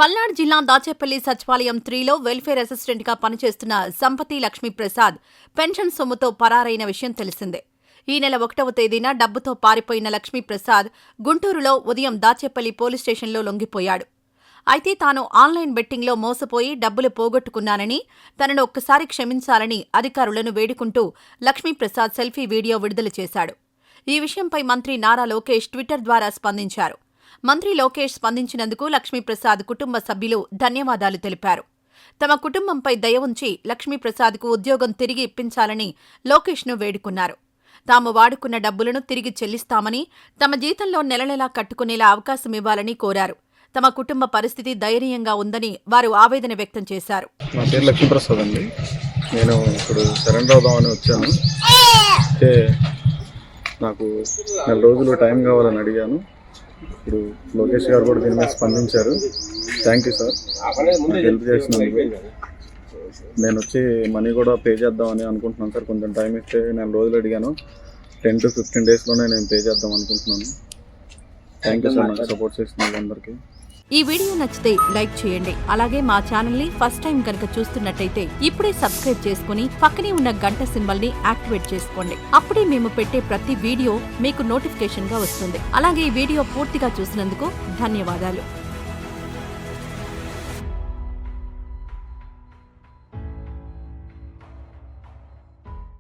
పల్నాడు జిల్లా దాచేపల్లి సచివాలయం 3లో వెల్ఫేర్ అసిస్టెంట్గా పనిచేస్తున్న సంపతి లక్ష్మీప్రసాద్ పెన్షన్ సొమ్ముతో పరారైన విషయం తెలిసిందే. ఈ నెల 1వ తేదీన డబ్బుతో పారిపోయిన లక్ష్మీప్రసాద్ గుంటూరులో ఉదయం దాచేపల్లి పోలీస్ స్టేషన్లో లొంగిపోయాడు. అయితే తాను ఆన్లైన్ బెట్టింగ్లో మోసపోయి డబ్బులు పోగొట్టుకున్నానని, తనను ఒక్కసారి క్షమించాలని అధికారులను వేడుకుంటూ లక్ష్మీప్రసాద్ సెల్ఫీ వీడియో విడుదల చేశాడు. ఈ విషయంపై మంత్రి నారా లోకేష్ ట్విట్టర్ ద్వారా స్పందించారు. మంత్రి లోకేష్ స్పందించినందుకు లక్ష్మీప్రసాద్ కుటుంబ సభ్యులు ధన్యవాదాలు తెలిపారు. తమ కుటుంబంపై దయ ఉంచి లక్ష్మీప్రసాద్కు ఉద్యోగం తిరిగి ఇప్పించాలని లోకేష్ను వేడుకున్నారు. తాము వాడుకున్న డబ్బులను తిరిగి చెల్లిస్తామని, తమ జీతంలో నెలనెలా కట్టుకునేలా అవకాశం ఇవ్వాలని కోరారు. తమ కుటుంబ పరిస్థితి దయనీయంగా ఉందని వారు ఆవేదన వ్యక్తం చేశారు. నా పేరు లక్ష్మీప్రసాద్ అండి. నేను ఇప్పుడు సరెండర్ అవుదామని వచ్చాను. అయితే నాకు 4 రోజులు టైం కావాలని అడిగాను. ఇప్పుడు లోకేష్ గారు కూడా దీని మీద స్పందించారు. థ్యాంక్ యూ సార్, హెల్ప్ చేసినందుకు. నేను వచ్చి మనీ కూడా పే చేద్దామని అనుకుంటున్నాను సార్. కొంచెం టైం ఇస్తే 4 రోజులు అడిగాను. 10 to 15 డేస్లోనే నేను పే చేద్దాం అనుకుంటున్నాను. థ్యాంక్ యూ సార్, నాకు సపోర్ట్ చేసిన వాళ్ళందరికీ. ఈ వీడియో నచ్చితే లైక్ చేయండి. అలాగే మా ఛానల్ ని ఫస్ట్ టైం కనుక చూస్తున్నట్టయితే ఇప్పుడే సబ్స్క్రైబ్ చేసుకుని పక్కనే ఉన్న గంట సింబల్ ని యాక్టివేట్ చేసుకోండి. అప్పుడే మేము పెట్టే ప్రతి వీడియో మీకు నోటిఫికేషన్ గా వస్తుంది. అలాగే ఈ వీడియో పూర్తిగా చూసినందుకు ధన్యవాదాలు.